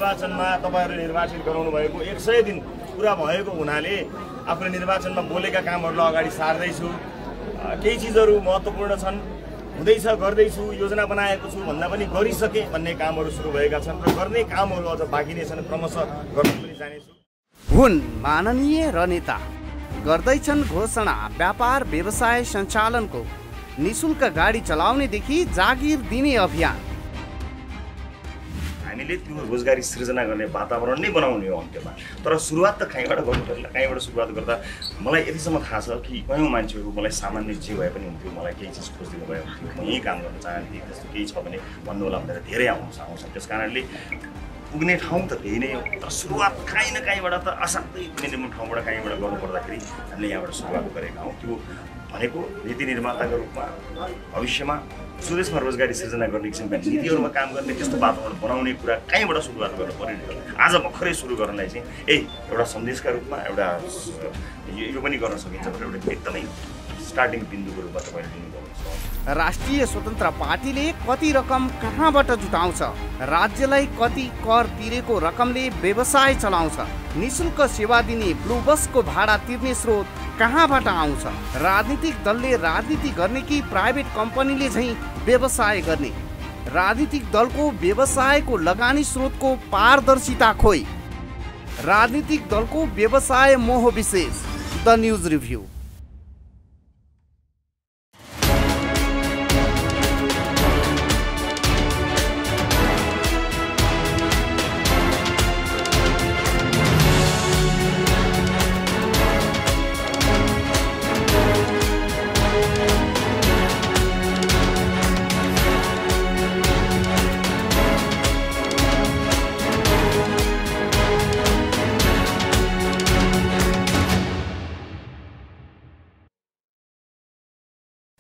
निर्वाचनमा तपाईहरुले निर्वाचित गराउनु भएको 100 दिन पूरा भएको हुनाले आफूले निर्वाचनमा बोलेका कामहरुलाई अगाडि सार्दैछु। केही चीजहरु महत्त्वपूर्ण छन्, हुँदैछ, गर्दैछु, योजना बनाएको छु भन्दा पनि गरिसके भन्ने कामहरु सुरु भएका छन् र गर्ने कामहरु अझ बाँकी नै छन्, क्रमशः गर्न पनि जानेछु। हुन् माननीय रनेता, गर्दैछन् घोषणा व्यापार व्यवसाय सञ्चालनको, निशुल्क गाडी चलाउनेदेखि जागिर दिने अभियान। हामीले त्यो रोजगारी सृजना गर्ने वातावरण नै बनाउने हो अन्त्यमा। तर सुरुवात त कहीँबाट गर्नु पर्ला। कहीँबाट सुरुवात गर्दा मलाई यतिसम्म थाहा छ कि कयौँ मान्छेहरू मलाई सामान्य जे भए पनि हुन्थ्यो, मलाई केही चिज खोजिदिनु भयो हुन्थ्यो, म यहीँ काम गर्न चाहन्थेँ, त्यस्तो केही छ भने भन्नु होला भनेर धेरै आउँछ। त्यस कारणले पुग्ने ठाउँ त त्यही नै हो, तर सुरुवात काहीँ न काहीँबाट त असाध्यै मिनिमम ठाउँबाट काहीँबाट गर्नुपर्दाखेरि हामीले यहाँबाट सुरुवात गरेका हौँ। त्यो भनेको नीति निर्माताको रूपमा भविष्यमा स्वदेशमा रोजगारी सृजना गर्ने किसिमका नीतिहरूमा काम गर्ने त्यस्तो वातावरण बनाउने कुरा कहीँबाट सुरुवात गर्नु पर्यो। आज भर्खरै सुरु गर्नलाई चाहिँ एउटा सन्देशका रूपमा एउटा यो पनि गर्न सकिन्छ भनेर एउटा एकदमै स्टार्टिङ बिन्दुको रूपमा तपाईँले लिनुभएको छ। राष्ट्रिय स्वतन्त्र पार्टीले कति रकम कहाँबाट जुटाउँछ? राज्यलाई कति कर तिरेको रकमले व्यवसाय चलाउँछ? निशुल्क सेवा दिने ब्लू बसको भाडा तिर्ने स्रोत कहाँबाट आउँछ? राजनीतिक दलले राजनीति गर्ने कि प्राइभेट कम्पनीले झैँ व्यवसाय गर्ने? राजनीतिक दलको व्यवसायको लगानी स्रोतको पारदर्शिता खोइ। राजनीतिक दलको व्यवसाय मोह विशेष। The news review.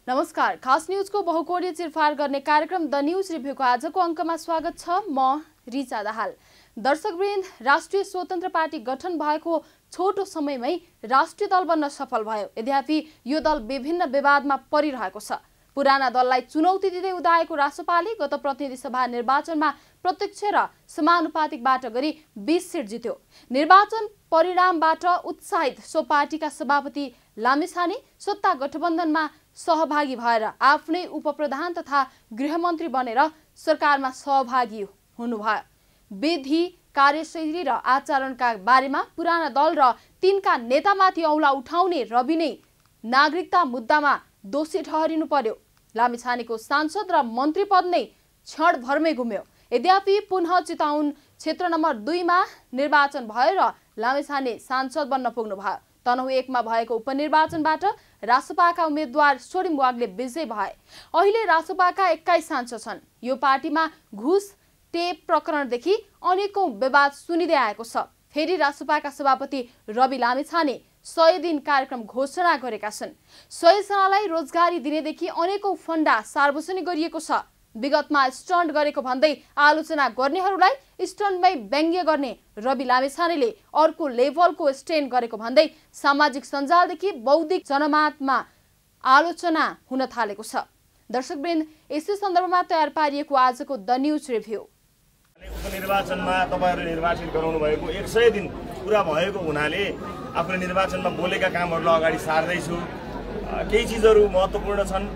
नमस्कार, खास न्यूजको बहुकोणीय चिरफार गर्ने कार्यक्रम द न्यूज रिभ्यूको आजको अङ्कमा स्वागत छ। म रिचा दाहाल। दर्शकवृन्द, राष्ट्रिय स्वतन्त्र पार्टी गठन भएको छोटो समयमै राष्ट्रिय दल बन्न सफल भयो। यद्यपि यो दल विभिन्न विवादमा परिरहेको छ। पुराना दललाई चुनौती दिँदै उदाएको रासोपाले गत प्रतिनिधि सभा निर्वाचनमा प्रत्यक्ष र समानुपातिकबाट गरी 20 सिट जित्यो। निर्वाचन परिणामबाट उत्साहित सो पार्टीका सभापति लामिछाने सत्ता गठबन्धनमा सहभागी भएर आफ्नै उपप्रधान तथा गृहमन्त्री बनेर सरकारमा सहभागी हुनुभयो। विधि, कार्यशैली र आचरणका बारेमा पुराना दल र तिनका नेतामाथि औँला उठाउने रवि नै नागरिकता मुद्दामा दोषी ठहरिनु पर्यो। लामिछानेको सांसद र मन्त्री पद नै क्षणभरमै गुम्यो। यद्यपि पुनः चितवन क्षेत्र नम्बर 2 मा निर्वाचन भयो र लामिछाने सांसद बन्न पुग्नुभयो। तनहु 1 मा भएको उपनिर्वाचनबाट रासोपाका उम्मेद्वार सोरिम वाग्ले विजय भए। अहिले रासोपाका 21 सांसद छन्। यो पार्टीमा घुस टेप प्रकरणदेखि अनेकौं विवाद सुनिँदै आएको छ। फेरि रासोपाका सभापति रवि लामिछाने 100 दिन कार्यक्रम घोषणा गरेका छन्। 100 जनालाई रोजगारी दिनेदेखि अनेकौं फन्डा सार्वजनिक गरिएको छ। विगतमा स्टन्ट गरेको भन्दै आलोचना गर्नेहरूलाई स्टन्टमै व्यङ्ग्य गर्ने रवि लामिछानेले अर्को लेभलको स्ट्यान्ड गरेको भन्दै सामाजिक सञ्जालदेखि बौद्धिक जनमतमा आलोचना हुन थालेको छ। दर्शकवृन्द, यसै सन्दर्भमा तयार पारिएको आजको द न्यूज रिभ्यू। उपनिर्वाचनमा तपाईहरुले निर्वाचित गराउनु भएको 100 दिन पूरा भएको हुनाले आफूले निर्वाचनमा बोलेका कामहरुलाई अगाडि सार्दैछु। केही चीजहरु महत्त्वपूर्ण छन्,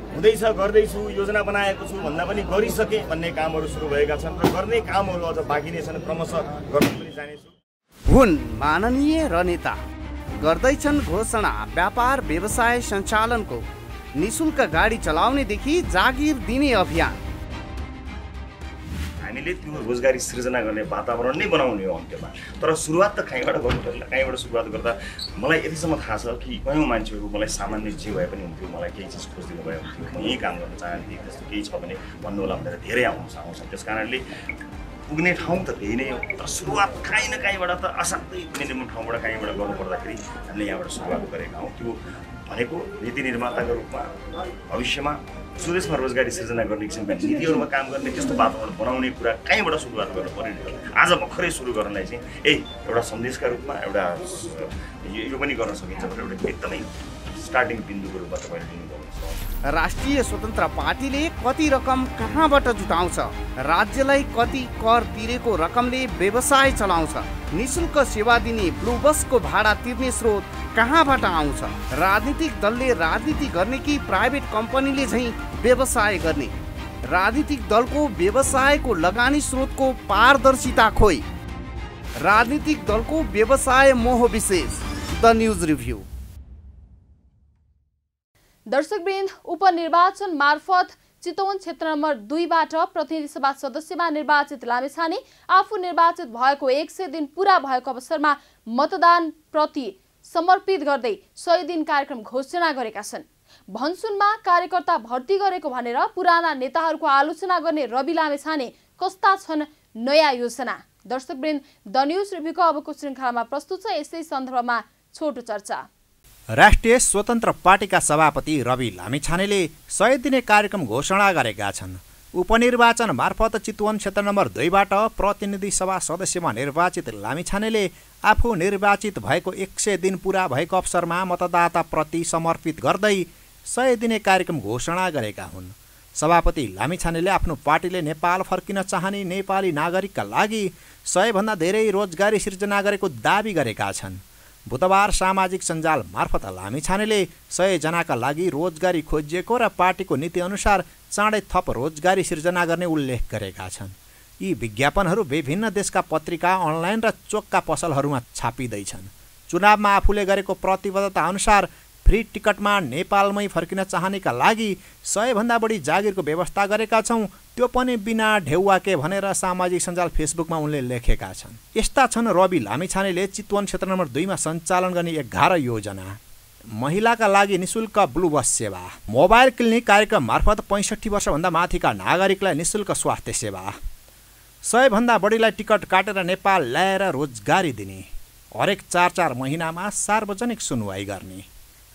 हुँदैछ, गर्दैछु, योजना बनाएको छु भन्दा पनि गरिसके भन्ने कामहरु सुरु भएका छन् र गर्ने कामहरु अझ बाँकी नै छन्, क्रमशः गर्न पनि जानेछु। हुन् माननीय रनेता, गर्दैछन् घोषणा व्यापार व्यवसाय सञ्चालनको, निशुल्क गाडी चलाउनेदेखि जागिर दिने अभियान। हामीले त्यो रोजगारी सृजना गर्ने वातावरण नै बनाउने हो अन्त्यमा। तर सुरुवात त कहीँबाट गर्नु पर्ला। कहीँबाट सुरुवात गर्दा मलाई यतिसम्म थाहा छ कि कयौँ मान्छेहरू मलाई सामान्य जे भए पनि हुन्थ्यो, मलाई केही चिज खोजिदिनु भयो हुन्थ्यो, म यहीँ काम गर्न चाहन्थेँ, त्यस्तो केही छ भने भन्नु होला भनेर धेरै आउँछ। त्यस कारणले पुग्ने ठाउँ त त्यही नै हो, तर सुरुवात काहीँ न काहीँबाट त असाध्यै मिनिमम ठाउँबाट काहीँबाट गर्नुपर्दाखेरि हामीले यहाँबाट सुरुवात गरेका हौँ। त्यो भनेको नीति निर्माताको रूपमा भविष्यमा स्वदेशमा रोजगारी सृजना गर्ने किसिमका नीतिहरूमा काम गर्ने त्यस्तो वातावरण बनाउने कुरा कहीँबाट सुरुवात गर्नु पर्यो। आज भर्खरै सुरु गर्नलाई चाहिँ एउटा सन्देशका रूपमा एउटा यो पनि गर्न सकिन्छ भनेर एउटा एकदमै स्टार्टिङ बिन्दुको रूपमा तपाईँले लिनुभएको छ। राष्ट्रिय स्वतन्त्र पार्टीले कति रकम कहाँबाट जुटाउँछ? राज्यलाई कति कर तिरेको रकमले व्यवसाय चलाउँछ? निशुल्क सेवा दिने ब्लू बसको भाडा तिर्ने स्रोत कहाँबाट आउँछ? राजनीतिक दलले राजनीति गर्ने कि प्राइभेट कम्पनीले झैँ व्यवसाय गर्ने? राजनीतिक दलको व्यवसायको लगानी स्रोतको पारदर्शिता खोइ। राजनीतिक दलको व्यवसाय मोह विशेष। The news review. दर्शकवृन्द, उपनिर्वाचन मार्फत चितवन क्षेत्र नम्बर 2बाट प्रतिनिधि सभा सदस्यमा निर्वाचित लामिछाने आफू निर्वाचित भएको 100 दिन पूरा भएको अवसरमा मतदान प्रति समर्पित गर्दै 100 दिन कार्यक्रम घोषणा गरेका छन्। भन्सुनमा कार्यकर्ता भर्ती गरेको भनेर पुराना नेताहरूको आलोचना गर्ने रवि लामिछाने कस्ता छन् नयाँ योजना? दर्शकवृन्द, द न्यूज रिभ्यूको अबको श्रृङ्खलामा प्रस्तुत छ यसै सन्दर्भमा छोटो चर्चा। राष्ट्रिय स्वतन्त्र पार्टीका सभापति रवि लामिछानेले 100 दिने कार्यक्रम घोषणा गरेका छन्। उपनिर्वाचन मार्फत चितवन क्षेत्र नम्बर 2बाट प्रतिनिधि सभा सदस्यमा निर्वाचित लामिछानेले आफू निर्वाचित भएको 100 दिन पूरा भएको अवसरमा मतदाताप्रति समर्पित गर्दै 100 दिने कार्यक्रम घोषणा गरेका हुन्। सभापति लामिछानेले आफ्नो पार्टीले नेपाल फर्किन चाहने नेपाली नागरिकका लागि 100 भन्दा धेरै रोजगारी सिर्जना गरेको दाबी गरेका छन्। बुधबार सामाजिक सञ्जाल मार्फत लामिछानेले 100 जनाका लागि रोजगारी खोजिएको र पार्टीको नीति अनुसार चाँडै थप रोजगारी सिर्जना गर्ने उल्लेख गरेका छन्। यी विज्ञापनहरू विभिन्न देशका पत्रिका, अनलाइन र चोकका पसलहरूमा छापिँदैछन्। चुनावमा आफूले गरेको प्रतिबद्धता अनुसार फ्री टिकटमा नेपालमै फर्किन चाहनेका लागि 100 भन्दा बढी जागिरको व्यवस्था गरेका छौँ, त्यो पनि बिना ढेउवाके भनेर सामाजिक सञ्जाल फेसबुकमा उनले लेखेका छन्। यस्ता छन् रवि लामिछानेले चितवन क्षेत्र नम्बर 2मा सञ्चालन गर्ने 11 योजना। महिलाका लागि निशुल्क ब्लू बस सेवा, मोबाइल क्लिनिक कार्यक्रम मार्फत 65 वर्षभन्दा माथिका नागरिकलाई निशुल्क स्वास्थ्य सेवा, 100 भन्दा बढीलाई टिकट काटेर नेपाल ल्याएर रोजगारी दिने, हरेक 4-4 महिनामा सार्वजनिक सुनवाई गर्ने,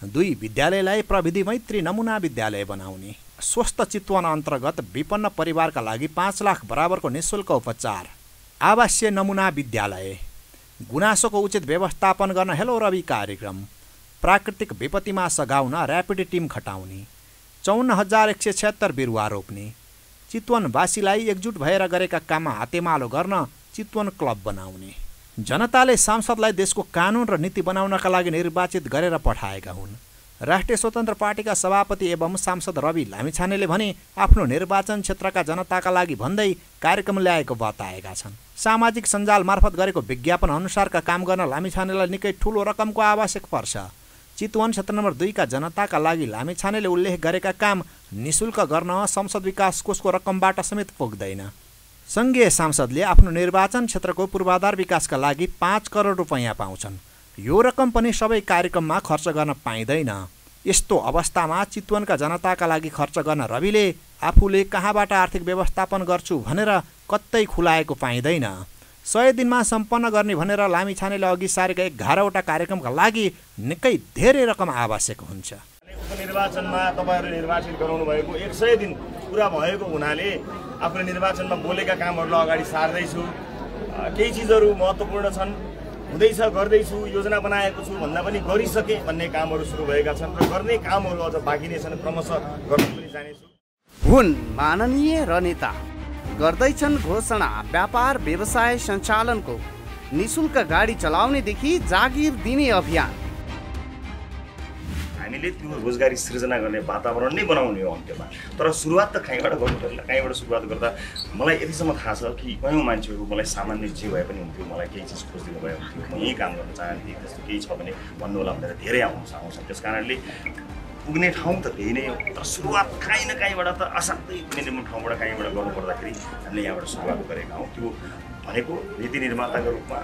2 विद्यालयलाई प्रविधि मैत्री नमुना विद्यालय बनाउने, स्वस्थ चितवन अन्तर्गत विपन्न परिवारका लागि 5 लाख बराबरको निशुल्क उपचार, आवासीय नमुना विद्यालय, गुनासोको उचित व्यवस्थापन गर्न हेलो रवि कार्यक्रम, प्राकृतिक विपत्तिमा सघाउन ऱ्यापिड टिम खटाउने, 54,176 बिरुवा रोप्ने, चितवनवासीलाई एकजुट भएर गरेका काममा हातेमालो गर्न चितवन क्लब बनाउने। जनताले सांसदलाई देशको कानुन र नीति बनाउनका लागि निर्वाचित गरेर पठाएका हुन्। राष्ट्रिय स्वतन्त्र पार्टीका सभापति एवं सांसद रवि लामिछानेले भने आफ्नो निर्वाचन क्षेत्रका जनताका लागि भन्दै कार्यक्रम ल्याएको बताएका छन्। सामाजिक सञ्जाल मार्फत गरेको विज्ञापन अनुसारका काम गर्न लामिछानेलाई निकै ठूलो रकमको आवश्यक पर्छ। चितवन क्षेत्र नम्बर 2का जनताका लागि लामिछानेले उल्लेख गरेका काम निशुल्क गर्न संसद विकास कोषको रकमबाट समेत पुग्दैन। सङ्घीय सांसदले आफ्नो निर्वाचन क्षेत्रको पूर्वाधार विकासका लागि 5 करोड रुपैयाँ पाउँछन्। यो रकम पनि सबै कार्यक्रममा खर्च गर्न पाइँदैन। यस्तो अवस्थामा चितवनका जनताका लागि खर्च गर्न रविले आफूले कहाँबाट आर्थिक व्यवस्थापन गर्छु भनेर कतै खुलाएको पाइँदैन। 100 दिनमा सम्पन्न गर्ने भनेर लामिछानेले अघि सारेका 11वटा कार्यक्रमका लागि निकै धेरै रकम आवश्यक हुन्छ। उपनिर्वाचनमा तपाईँहरू निर्वाचित गराउनु भएको 100 दिन पुरा भएको हुनाले आफूले निर्वाचनमा बोलेका कामहरूलाई अगाडि सार्दैछु। केही चिजहरू महत्त्वपूर्ण छन्, हुँदैछ, गर्दैछु, योजना बनाएको छु भन्दा पनि गरिसके भन्ने कामहरू सुरु भएका छन् र गर्ने कामहरू अझ बाँकी नै छन्, क्रमशः गर्न पनि जानेछु। हुन् माननीय र नेता गर्दैछन् घोषणा व्यापार व्यवसाय सञ्चालनको, निशुल्क गाडी चलाउनेदेखि जागिर दिने अभियान। हामीले त्यो रोजगारी सृजना गर्ने वातावरण नै बनाउने हो अन्त्यमा। तर सुरुवात त कहीँबाट गर्नु पर्ला। कहीँबाट सुरुवात गर्दा मलाई यतिसम्म थाहा छ कि कयौँ मान्छेहरू मलाई सामान्य जे भए पनि हुन्थ्यो, मलाई केही चिज खोजिदिनु भयो हुन्थ्यो, म यहीँ काम गर्न चाहन्थेँ, त्यस्तो केही छ भने भन्नु होला भनेर धेरै आउँछ। त्यस कारणले पुग्ने ठाउँ त त्यही नै हो, तर सुरुवात काहीँ न काहीँबाट त असाध्यै मिनिमम ठाउँबाट काहीँबाट गर्नुपर्दाखेरि हामीले यहाँबाट सुरुवात गरेका हौँ। त्यो भनेको नीति निर्माताको रूपमा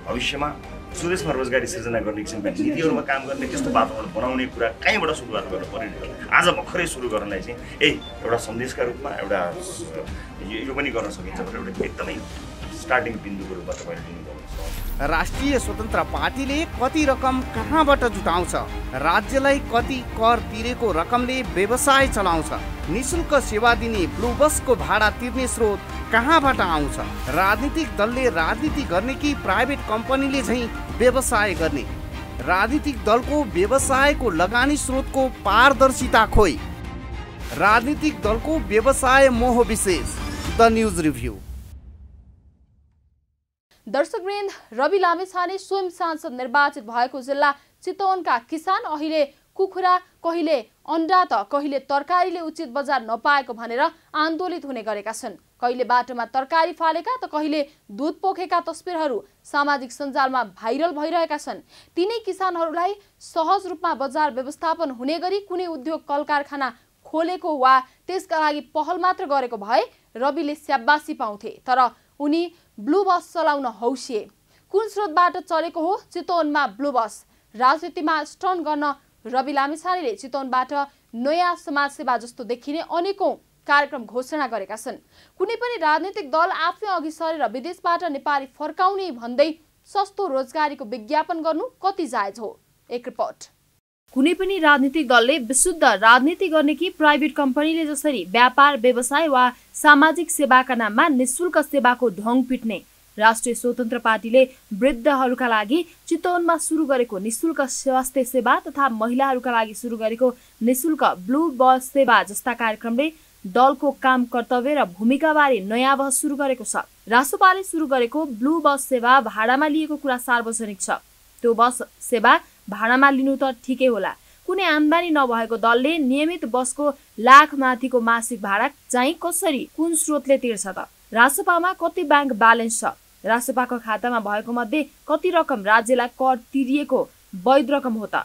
भविष्यमा स्वदेशमा रोजगारी सृजना गर्ने किसिमका नीतिहरूमा काम गर्ने त्यस्तो वातावरण बनाउने कुरा कहीँबाट सुरुवात गर्नु पर्यो। आज भर्खरै सुरु गर्नलाई चाहिँ एउटा सन्देशका रूपमा एउटा यो पनि गर्न सकिन्छ भनेर एउटा एकदमै स्टार्टिङ बिन्दुको रूपमा तपाईँले लिनुभएको छ। राष्ट्रिय स्वतन्त्र पार्टीले कति रकम कहाँबाट जुटाउँछ? राज्यलाई कति कर तिरेको रकमले व्यवसाय चलाउँछ? निशुल्क सेवा दिने ब्लू बसको भाडा तिर्ने स्रोत कहाँबाट आउँछ? राजनीतिक दलले राजनीति गर्ने कि प्राइभेट कम्पनीले झैँ व्यवसाय गर्ने? राजनीतिक दलको व्यवसायको लगानी स्रोतको पारदर्शिता खोइ। राजनीतिक दलको व्यवसाय मोह विशेष द न्यूज रिभ्यू। दर्शकवृन्द, रवि लामिछाने स्वयं सांसद निर्वाचित भएको जिल्ला चितवनका किसान अहिले कुखुरा कहिले अन्डा त कहिले तरकारीले उचित बजार नपाएको भनेर आन्दोलित हुने गरेका छन्। कहिले बाटोमा तरकारी फालेका त कहिले दूध पोखेका तस्बिरहरू सामाजिक सञ्जालमा भाइरल भइरहेका छन्। तिनै किसानहरूलाई सहज रूपमा बजार व्यवस्थापन हुने गरी कुनै उद्योग कल कारखाना खोलेको वा त्यसका लागि पहल मात्र गरेको भए रविले स्याबासी पाउँथे, तर उनी ब्लू बस चलाउन हौसिए। कुन स्रोतबाट चलेको हो चितवनमा ब्लू बस? राजनीतिमा स्टन्ट गर्न रवि लामिछानेले चितवनबाट नयाँ समाजसेवा जस्तो देखिने अनेकौं कार्यक्रम घोषणा गरेका छन्। कुनै पनि राजनीतिक दल आफै अघि सरेर विदेशबाट नेपाली फर्काउने भन्दै सस्तो रोजगारीको विज्ञापन गर्नु कति जायज हो? एक रिपोर्ट। कुनै पनि राजनीतिक दलले विशुद्ध राजनीति गर्ने कि प्राइभेट कम्पनीले जसरी व्यापार व्यवसाय वा सामाजिक सेवाका नाममा निशुल्क सेवाको ढोङ पिट्ने? राष्ट्रिय स्वतन्त्र पार्टीले वृद्धहरूका लागि चितवनमा सुरु गरेको निशुल्क स्वास्थ्य सेवा तथा महिलाहरूका लागि सुरु गरेको निशुल्क ब्लू बस सेवा जस्ता कार्यक्रमले दलको काम कर्तव्य र भूमिकाबारे नयाँ बहस सुरु गरेको छ। रासोपाले सुरु गरेको ब्लू बस सेवा भाडामा लिएको कुरा सार्वजनिक छ। त्यो बस सेवा भाडामा लिनु त ठिकै होला, कुनै आम्दानी नभएको दलले नियमित बसको लाख माथिको मासिक भाडा चाहिँ कसरी कुन स्रोतले तिर्छ त? रासोपामा कति ब्याङ्क ब्यालेन्स छ? रासोपाको खातामा भएको मध्ये कति रकम राज्यलाई कर तिरिएको वैध रकम हो त?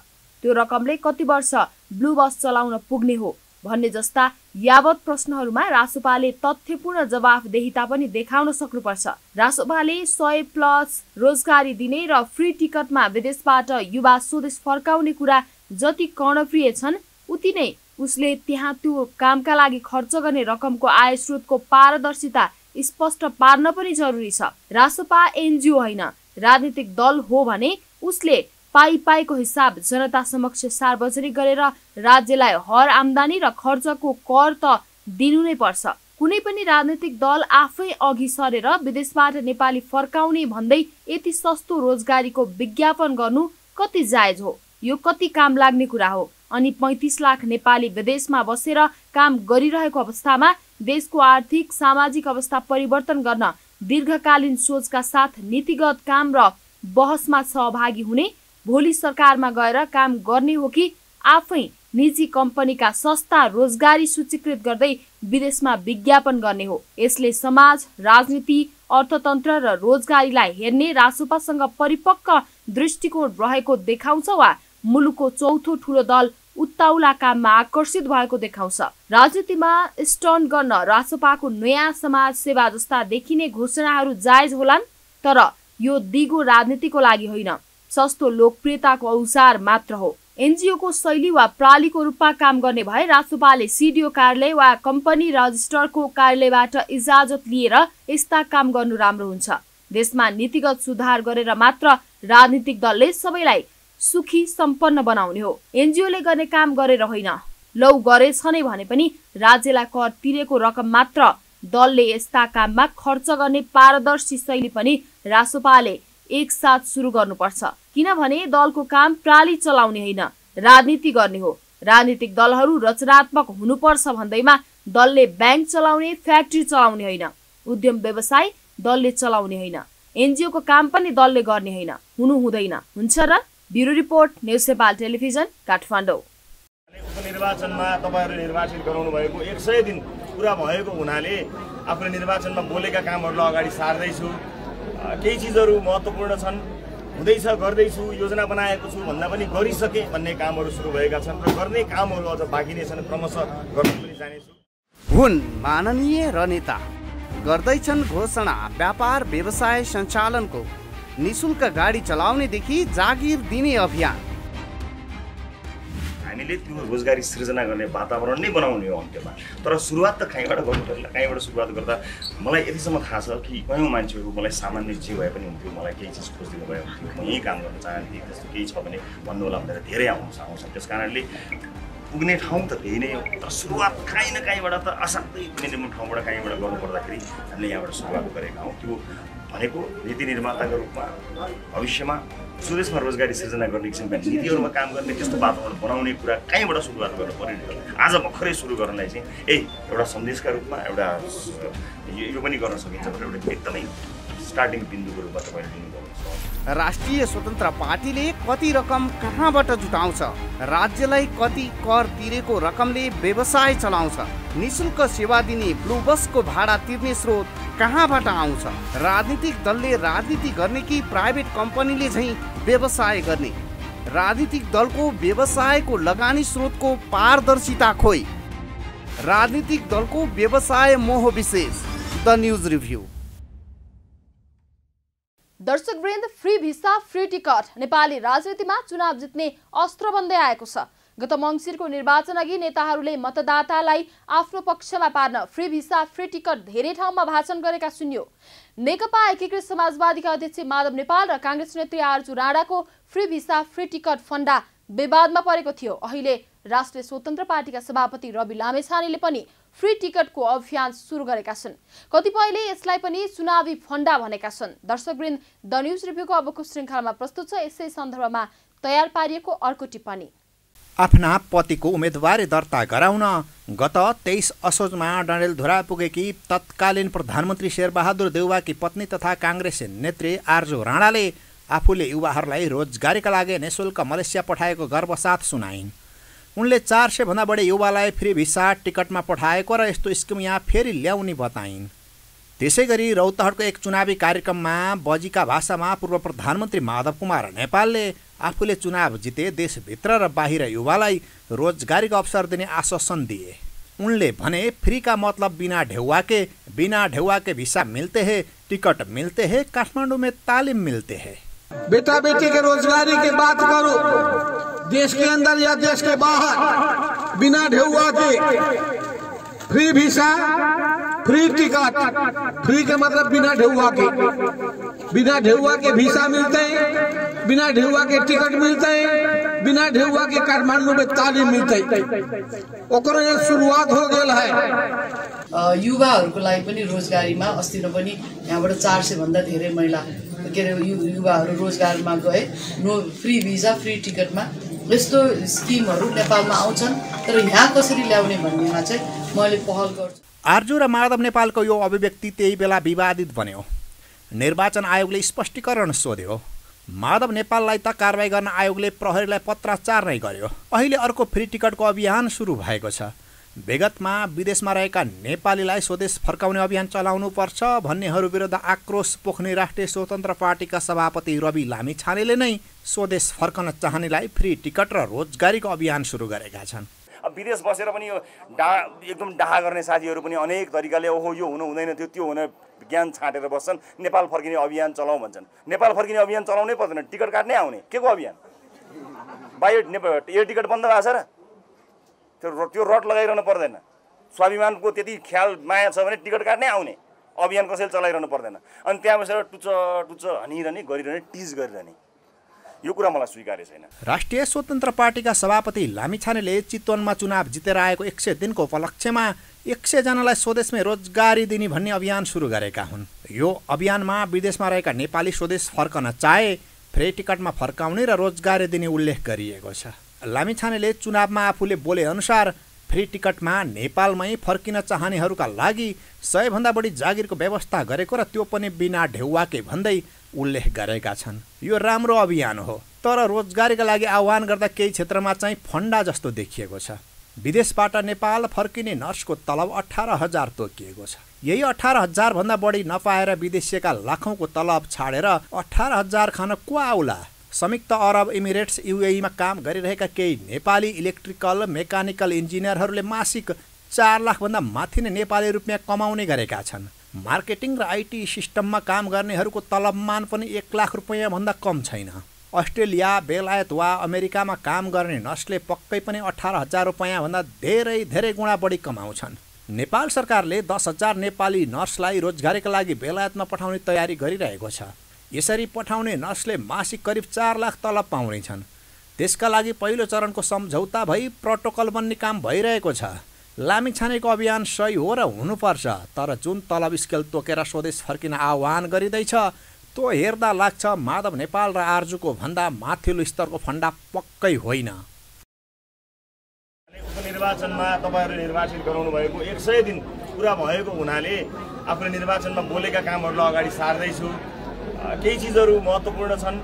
त्यो रकमले कति वर्ष ब्लू बस चलाउन पुग्ने हो भन्ने जस्ता यावत प्रश्नहरूमा रासोपाले तथ्यपूर्ण जवाफदेहिता पनि देखाउन सक्नुपर्छ। रासोपाले 100+ रोजगारी दिने र फ्री टिकटमा विदेशबाट युवा स्वदेश फर्काउने कुरा जति कर्णप्रिय छन् उति नै उसले त्यहाँ त्यो कामका लागि खर्च गर्ने रकमको आय स्रोतको पारदर्शिता स्पष्ट पार्न पनि जरुरी छ। रासोपा एनजिओ होइन, राजनीतिक दल हो भने उसले पाइको हिसाब जनता समक्ष सार्वजनिक गरेर राज्यलाई हर आम्दानी र खर्चको कर त दिनु नै पर्छ। कुनै पनि राजनीतिक दल आफै अघि सरेर विदेशबाट नेपाली फर्काउने भन्दै यति सस्तो रोजगारीको विज्ञापन गर्नु कति जायज हो? यो कति काम लाग्ने कुरा हो? अनि 35 लाख नेपाली विदेशमा बसेर काम गरिरहेको अवस्थामा देशको आर्थिक सामाजिक अवस्था परिवर्तन गर्न दीर्घकालीन सोचका साथ नीतिगत काम र बहसमा सहभागी हुने, भोलि सरकारमा गएर काम गर्ने हो कि आफै निजी कम्पनीका सस्ता रोजगारी सूचीकृत गर्दै विदेशमा विज्ञापन गर्ने हो? यसले समाज, राजनीति, अर्थतन्त्र र रोजगारीलाई हेर्ने रासोपासँग परिपक्व दृष्टिकोण रहेको देखाउँछ वा मुलुकको चौथो ठूलो दल उत्ताउला काममा आकर्षित भएको देखाउँछ? राजनीतिमा स्टन्ट गर्न रासोपाको नयाँ समाज सेवा जस्ता देखिने घोषणाहरू जायज होलान्, तर यो दिगो राजनीतिको लागि होइन, सस्तो लोकप्रियताको औजार मात्र हो। एनजिओको शैली वा प्रालीको रूपमा काम गर्ने भए रासोपाले सिडिओ कार्यालय वा कम्पनी रजिस्टरको कार्यालयबाट इजाजत लिएर यस्ता काम गर्नु राम्रो हुन्छ। देशमा नीतिगत सुधार गरेर मात्र राजनीतिक दलले सबैलाई सुखी सम्पन्न बनाउने हो, एनजिओले गर्ने काम गरेर होइन। लौ गरेछ नै भने पनि राज्यलाई कर तिरेको रकम मात्र दलले यस्ता काममा खर्च गर्ने पारदर्शी शैली पनि रासोपाले एकसाथ सुरु गर्नुपर्छ। किनभने दलको काम प्राली चलाउने होइन, राजनीति गर्ने हो। राजनीतिक दलहरू रचनात्मक हुनुपर्छ भन्दैमा दलले ब्याङ्क चलाउने, फ्याक्ट्री चलाउने होइन, उद्यम व्यवसाय दलले चलाउने होइन, एनजिओको काम पनि दलले गर्ने होइन, हुनु हुँदैन। हुन्छ र? Bureau report, news Nepal television, Kathmandu. उपनिर्वाचनमा तपाईहरुले निर्वाचित गराउनु भएको 100 दिन पूरा भएको हुनाले आफूले निर्वाचनमा बोलेका कामहरूलाई अगाडि सार्दैछु। केही चिजहरू महत्त्वपूर्ण छन्, हुँदैछ, गर्दैछु, योजना बनाएको छु भन्दा पनि गरिसके भन्ने कामहरू सुरु भएका छन् र गर्ने कामहरू अझ बाँकी नै छन्, क्रमशः गर्न पनि जानेछु। हुन् माननीय र नेता, गर्दैछन् घोषणा व्यापार व्यवसाय सञ्चालनको, निशुल्क गाडी चलाउनेदेखि जागिर दिने अभियान। हामीले त्यो रोजगारी सृजना गर्ने वातावरण नै बनाउने हो अन्त्यमा। तर सुरुवात त कहीँबाट गर्नु पर्ला। कहीँबाट सुरुवात गर्दा मलाई यतिसम्म थाहा छ कि कयौँ मान्छेहरू मलाई सामान्य जे भए पनि हुन्थ्यो, मलाई केही चिज खोजिदिनु भयो हुन्थ्यो, म यहीँ काम गर्न चाहन्थेँ, त्यस्तो केही छ भने भन्नु होला भनेर धेरै आउँछ। त्यस कारणले पुग्ने ठाउँ त त्यही नै हो, तर सुरुवात काहीँ न काहीँबाट त असाध्यै मिनिमम ठाउँबाट काहीँबाट गर्नुपर्दाखेरि हामीले यहाँबाट सुरुवात गरेका हौँ। त्यो भनेको नीति निर्माताको रूपमा भविष्यमा स्वदेशमा रोजगारी सृजना गर्ने किसिमका नीतिहरूमा काम गर्ने त्यस्तो वातावरण बनाउने कुरा कहीँबाट सुरुवात गर्नु पर्यो। आज भर्खरै सुरु गर्नलाई चाहिँ एउटा सन्देशका रूपमा एउटा यो पनि गर्न सकिन्छ भनेर एउटा एकदमै स्टार्टिङ बिन्दुको रूपमा तपाईँले लिनुभएको छ। राष्ट्रिय स्वतन्त्र पार्टीले कति रकम कहाँबाट जुटाउँछ? राज्यलाई कति कर तिरेको रकमले व्यवसाय चलाउँछ? निशुल्क सेवा दिने ब्लू बसको भाडा तिर्ने स्रोत कहाँबाट आउँछ? राजनीतिक दलले राजनीति गर्ने कि प्राइभेट कम्पनीले झैँ व्यवसाय गर्ने? राजनीतिक दलको व्यवसायको लगानी स्रोतको पारदर्शिता खोइ। राजनीतिक दलको व्यवसाय मोह विशेष। The news review. दर्शकवृन्द, free visa free ticket Nepali राजनीतिमा चुनाव जित्ने अस्त्र बन्दै आएको छ। गत मङ्सिरको निर्वाचन अघि नेताहरूले मतदातालाई आफ्नो पक्षमा पार्न फ्री भिसा फ्री टिकट धेरै ठाउँमा भाषण गरेका सुनियो। नेकपा एकीकृत समाजवादीका अध्यक्ष माधव नेपाल र काङ्ग्रेस नेत्री आर्जु राणाको free visa free ticket funda विवादमा परेको थियो। अहिले राष्ट्रिय स्वतन्त्र पार्टीका सभापति रवि लामेछानेले पनि फ्री टिकटको अभियान सुरु गरेका छन्। कतिपयले यसलाई पनि चुनावी फन्डा भनेका छन्। दर्शकवृन्द, द न्यूज रिभ्यूको अबको श्रृङ्खलामा प्रस्तुत छ यसै सन्दर्भमा तयार पारिएको अर्को टिप्पणी। आफ्ना पतिको उम्मेदवारी दर्ता गराउन गत 23 असोजमा डडेलधुरा पुगेकी तत्कालीन प्रधानमन्त्री शेरबहादुर देउवाकी पत्नी तथा काङ्ग्रेस नेत्री आर्जु राणाले आफूले युवाहरूलाई रोजगारीका लागि निःशुल्क मलेसिया पठाएको गर्वसाथ सुनाइन्। उनले 400 भन्दा बढी युवालाई फ्री भिसा टिकटमा पठाएको र यस्तो स्किम यहाँ फेरि ल्याउने बताइन्। त्यसैगरी रौतहटको एक चुनावी कार्यक्रममा बजीका भाषामा पूर्व प्रधानमन्त्री माधव कुमार नेपालले आफूले चुनाव जिते देशभित्र र बाहिर युवालाई रोजगारीको अवसर दिने आश्वासन दिए। उनले भने फ्री का मतलब बिना ढेउवा के भिसा मिलते हैं, टिकट मिलते हैं, काठमांडू में तालीम मिलते हैं। बेटा बेटी के रोजगारी की बात करो, देश के अंदर या देश के बाहर बिना ढेउआ के free visa free ticket, free के मतलब बिना ढेउआ के वीसा मिलते हैं, बिना ढेउआ के टिकट मिलते हैं, बिना ढेउआ के काठमांडू में तालीम मिलते हैं। ओकरो ये शुरुआत हो गल है। युवाहरूको लागि पनि रोजगारीमा अस्ति न पनि यहाँबाट 400 भन्दा धेरै महिला के अरे युवाहरू रोजगारमा गए। नो फ्री भिजा फ्री टिकटमा यस्तो स्किमहरू नेपालमा आउँछन्, तर यहाँ कसरी ल्याउने भन्नेमा चाहिँ मैले पहल गर्छु। आर्जु र माधव नेपालको यो अभिव्यक्ति त्यही बेला विवादित बन्यो। निर्वाचन आयोगले स्पष्टीकरण सोध्यो। माधव नेपाललाई त कारबाही गर्न आयोगले प्रहरीलाई पत्राचार नै गर्यो। अहिले अर्को फ्री टिकटको अभियान सुरु भएको छ। विगतमा विदेशमा रहेका नेपालीलाई स्वदेश फर्काउने अभियान चलाउनु पर्छ भन्नेहरू विरुद्ध आक्रोश पोख्ने राष्ट्रिय स्वतन्त्र पार्टीका सभापति रवि लामिछानेले नै स्वदेश फर्कन चाहनेलाई फ्री टिकट र रोजगारीको अभियान सुरु गरेका छन्। अब विदेश बसेर पनि यो एकदम डाहा गर्ने साथीहरू पनि अनेक तरिकाले ओहो यो हुनु हुँदैन थियो त्यो हुन ज्ञान छाँटेर बस्छन्। नेपाल फर्किने अभियान चलाउँ भन्छन्। नेपाल फर्किने अभियान चलाउनै पर्दैन, टिकट काट्नै आउने। के को अभियान? एयर टिकट बन्द भएको छ र? त्यो रट लगाइरहनु पर्दैन। स्वाभिमानको त्यति ख्याल माया छ भने टिकट काट्नै आउने, अभियान कसैले चलाइरहनु पर्दैन। अनि त्यहाँ बसेर टुच्च हनिरहने गरिरहने टिज गरिरहने, यो कुरा मलाई स्वीकार्य छैन। राष्ट्रिय स्वतन्त्र पार्टीका सभापति लामिछानेले चितवनमा चुनाव जितेर आएको 100 दिनको उपलक्ष्यमा 100 जनालाई स्वदेशमै रोजगारी दिने भन्ने अभियान सुरु गरेका हुन्। यो अभियानमा विदेशमा रहेका नेपाली स्वदेश फर्कन चाहे फ्री टिकटमा फर्काउने र रोजगारी दिने उल्लेख गरिएको छ। लामिछानेले चुनावमा आफूले बोले अनुसार फ्री टिकटमा नेपालमै फर्किन चाहनेहरूका लागि 100 भन्दा बढी जागिरको व्यवस्था गरेको र त्यो पनि बिना ढेउवाके भन्दै उल्लेख गरेका छन्। यो राम्रो अभियान हो, तर रोजगारीका लागि आह्वान गर्दा केही क्षेत्रमा चाहिँ फन्डा जस्तो देखिएको छ। विदेशबाट नेपाल फर्किने नर्सको तलब 18,000 तोकिएको छ। यही 18,000 भन्दा बढी नपाएर विदेशीका लाखौंको तलब छाडेर 18,000 खान को आउला? संयुक्त अरब इमिरेट्स UAE मा काम गरिरहेका केही नेपाली इलेक्ट्रिकल मेकानिकल इन्जिनियरहरूले मासिक 4 लाख भन्दा माथि नै नेपाली रुपियाँ कमाउने गरेका छन्। मार्केटिङ र IT सिस्टममा काम गर्नेहरूको तलबमान पनि 1 लाख रुपियाँ भन्दा कम छैन। अस्ट्रेलिया, बेलायत वा अमेरिकामा काम गर्ने नर्सले पक्कै पनि 18,000 रुपियाँ भन्दा धेरै गुणा बढी कमाउँछन्। नेपाल सरकारले 10,000 नेपाली नर्सलाई रोजगारीका लागि बेलायतमा पठाउने तयारी गरिरहेको छ। यसरी पठाउने नर्सले मासिक करिब 4 लाख तलब पाउनेछन्। त्यसका लागि पहिलो चरणको सम्झौता भई प्रोटोकल बन्ने काम भइरहेको छ। लामिछानेको अभियान सही हो र हुनुपर्छ, तर जुन तलब स्केल तोकेर स्वदेश फर्किन आह्वान गरिँदैछ त्यो हेर्दा लाग्छ माधव नेपाल र आर्जुको भन्दा माथिल्लो स्तरको फन्डा पक्कै होइन। उपनिर्वाचनमा तपाईँहरूले निर्वाचित गराउनु भएको 100 दिन पुरा भएको हुनाले आफूले निर्वाचनमा बोलेका कामहरूलाई अगाडि सार्दैछु। केही चिजहरू महत्त्वपूर्ण छन्,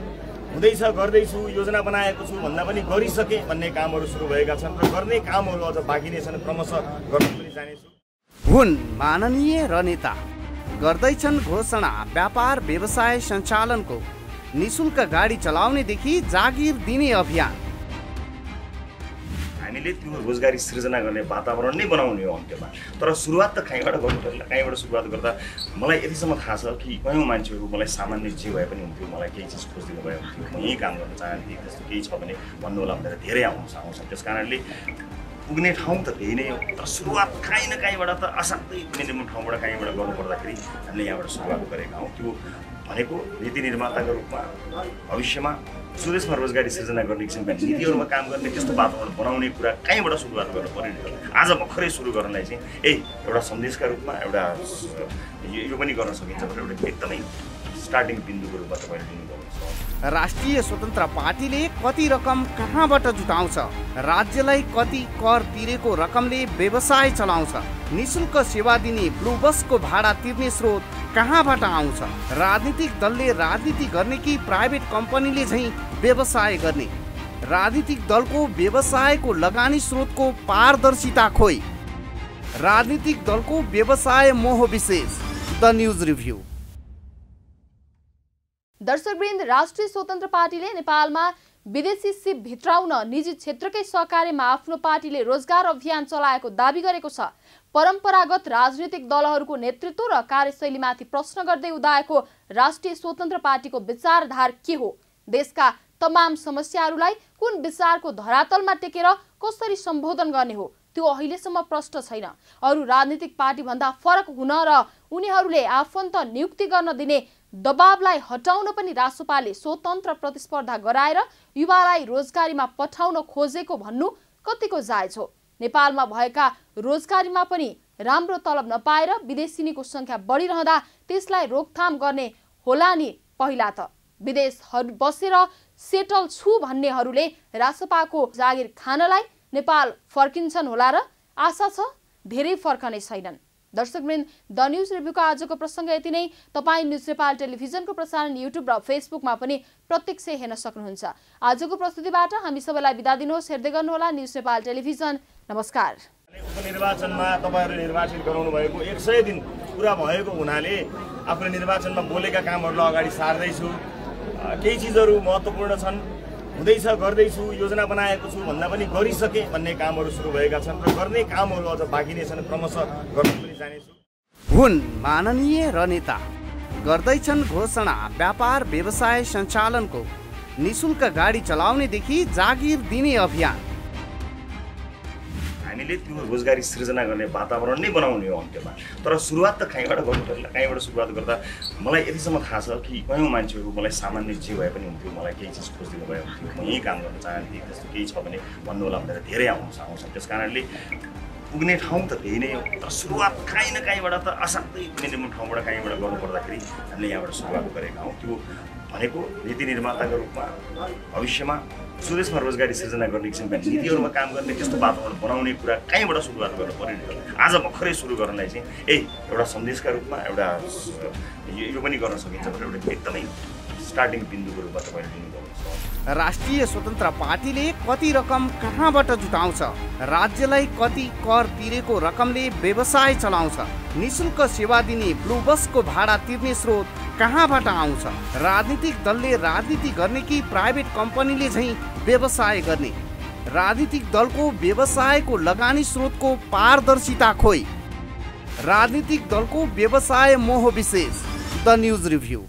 हुँदैछ, गर्दैछु, योजना बनाएको छु भन्दा पनि गरिसके भन्ने कामहरू सुरु भएका छन् र गर्ने कामहरू अझ बाँकी नै छन्, क्रमशः गर्न पनि जानेछु। हुन् माननीय र नेता, गर्दैछन् घोषणा व्यापार व्यवसाय सञ्चालनको, निशुल्क गाडी चलाउनेदेखि जागिर दिने अभियान। हामीले त्यो रोजगारी सृजना गर्ने वातावरण नै बनाउने हो अन्त्यमा। तर सुरुवात त कहीँबाट गर्नु पर्ला। कहीँबाट सुरुवात गर्दा मलाई यतिसम्म थाहा छ कि कयौँ मान्छेहरू मलाई सामान्य जे भए पनि हुन्थ्यो, मलाई केही चिज खोजिदिनु भयो हुन्थ्यो, म यहीँ काम गर्न चाहन्थेँ, त्यस्तो केही छ भने भन्नु होला भनेर धेरै आउँछ। त्यस कारणले पुग्ने ठाउँ त त्यही नै हो, तर सुरुवात काहीँ न काहीँबाट त असाध्यै मिनिमम ठाउँबाट काहीँबाट गर्नुपर्दाखेरि हामीले यहाँबाट सुरुवात गरेका हौँ। त्यो भनेको नीति निर्माताको रूपमा भविष्यमा स्वदेशमा रोजगारी सृजना गर्ने किसिमका नीतिहरूमा काम गर्ने त्यस्तो वातावरण बनाउने कुरा कहीँबाट सुरुवात गर्नु पर्यो। आज भर्खरै सुरु गर्नलाई चाहिँ एउटा सन्देशका रूपमा एउटा यो पनि गर्न सकिन्छ भने एउटा एकदमै स्टार्टिङ बिन्दुको रूपमा तपाईँले लिनुभएको छ। राष्ट्रिय स्वतन्त्र पार्टीले कति रकम कहाँबाट जुटाउँछ? राज्यलाई कति कर तिरेको रकमले व्यवसाय चलाउँछ? निशुल्क सेवा दिने ब्लू बसको भाडा तिर्ने स्रोत कहाँबाट आउँछ? राजनीतिक दलले राजनीति गर्ने कि प्राइभेट कम्पनीले झैँ व्यवसाय गर्ने? राजनीतिक दलको व्यवसायको लगानी स्रोतको पारदर्शिता खोइ? राजनीतिक दलको व्यवसाय मोह विशेष। The news review. दर्शकवृन्द, राष्ट्रिय स्वतन्त्र पार्टीले नेपालमा विदेशी सिप भित्राउन निजी क्षेत्रकै सहकार्यमा आफ्नो पार्टीले रोजगार अभियान चलाएको दाबी गरेको छ। परम्परागत राजनीतिक दलहरूको नेतृत्व र कार्यशैलीमाथि प्रश्न गर्दै उदाएको राष्ट्रिय स्वतन्त्र पार्टीको विचारधार के हो? देशका तमाम समस्याहरूलाई कुन विचारको धरातलमा टेकेर कसरी सम्बोधन गर्ने हो? त्यो अहिलेसम्म प्रश्न छैन। अरू राजनीतिक पार्टीभन्दा फरक हुन र उनीहरूले आफन्त नियुक्ति गर्न दिने दबावलाई हटाउन पनि रासोपाले स्वतन्त्र प्रतिस्पर्धा गराएर युवालाई रोजगारीमा पठाउन खोजेको भन्नु कतिको जायज हो? नेपालमा भएका रोजगारीमा पनि राम्रो तलब नपाएर विदेशिनीको संख्या बढिरहँदा त्यसलाई रोकथाम गर्ने होला नि। पहिला त विदेश बसेर सेटल छु भन्नेहरूले रासोपाको जागिर खानलाई नेपाल फर्किन्छन् होला र आशा छ धेरै फर्कने छैनन्। दर्शकवृन्द, द न्युज रिभ्यूको आजको प्रसङ्ग यति नै। तपाईँ न्युज नेपाल टेलिभिजनको प्रसारण युट्युब र फेसबुकमा पनि प्रत्यक्ष हेर्न सक्नुहुन्छ। आजको प्रस्तुतिबाट हामी सबैलाई बिदा दिनुहोस्। हेर्दै गर्नुहोला न्युज नेपाल टेलिभिजन। नमस्कार। उपनिर्वाचनमा तपाईँहरूले निर्वाचित गराउनु भएको 100 दिन पुरा भएको हुनाले आफूले निर्वाचनमा बोलेका कामहरूलाई अगाडि सार्दैछु। केही चिजहरू महत्त्वपूर्ण छन्, हुँदैछ, गर्दैछु, योजना बनाएको छु भन्दा पनि गरिसके भन्ने कामहरू सुरु भएका छन् र गर्ने कामहरू अझ बाँकी नै छन्, क्रमशः गर्न पनि जानेछु। हुन् माननीय र नेता, गर्दैछन् घोषणा व्यापार व्यवसाय सञ्चालनको, निशुल्क गाडी चलाउनेदेखि जागिर दिने अभियान। हामीले त्यो रोजगारी सृजना गर्ने वातावरण नै बनाउने हो अन्त्यमा। तर सुरुवात त कहीँबाट गर्नु पर्ला। कहीँबाट सुरुवात गर्दा मलाई यतिसम्म थाहा छ कि कयौँ मान्छेहरू मलाई सामान्य जे भए पनि हुन्थ्यो, मलाई केही चिज खोजिदिनु भयो हुन्थ्यो, म यहीँ काम गर्न चाहन्थेँ, त्यस्तो केही छ भने भन्नु होला भनेर धेरै आउँछ। त्यस कारणले पुग्ने ठाउँ त त्यही नै हो, तर सुरुवात काहीँ न काहीँबाट त असाध्यै मिनिमम ठाउँबाट काहीँबाट गर्नुपर्दाखेरि हामीले यहाँबाट सुरुवात गरेका हौँ। त्यो भनेको नीति निर्माताको रूपमा भविष्यमा स्वदेशमा रोजगारी सृजना गर्ने किसिमका नीतिहरूमा काम गर्ने त्यस्तो वातावरण बनाउने कुरा कहीँबाट सुरुवात गर्नु पर्यो। आज भर्खरै सुरु गर्नलाई चाहिँ एउटा सन्देशका रूपमा एउटा यो पनि गर्न सकिन्छ भने एउटा एकदमै स्टार्टिङ बिन्दुको रूपमा तपाईँले लिनुभएको छ। राष्ट्रिय स्वतन्त्र पार्टीले कति रकम कहाँबाट जुटाउँछ? राज्यलाई कति कर तिरेको रकमले व्यवसाय चलाउँछ? निशुल्क सेवा दिने ब्लू बसको भाडा तिर्ने स्रोत कहाँबाट आउँछ? राजनीतिक दलले राजनीति गर्ने कि प्राइभेट कम्पनीले झैँ व्यवसाय गर्ने? राजनीतिक दलको व्यवसायको लगानी स्रोतको पारदर्शिता खोइ? राजनीतिक दलको व्यवसाय मोह विशेष। The news review.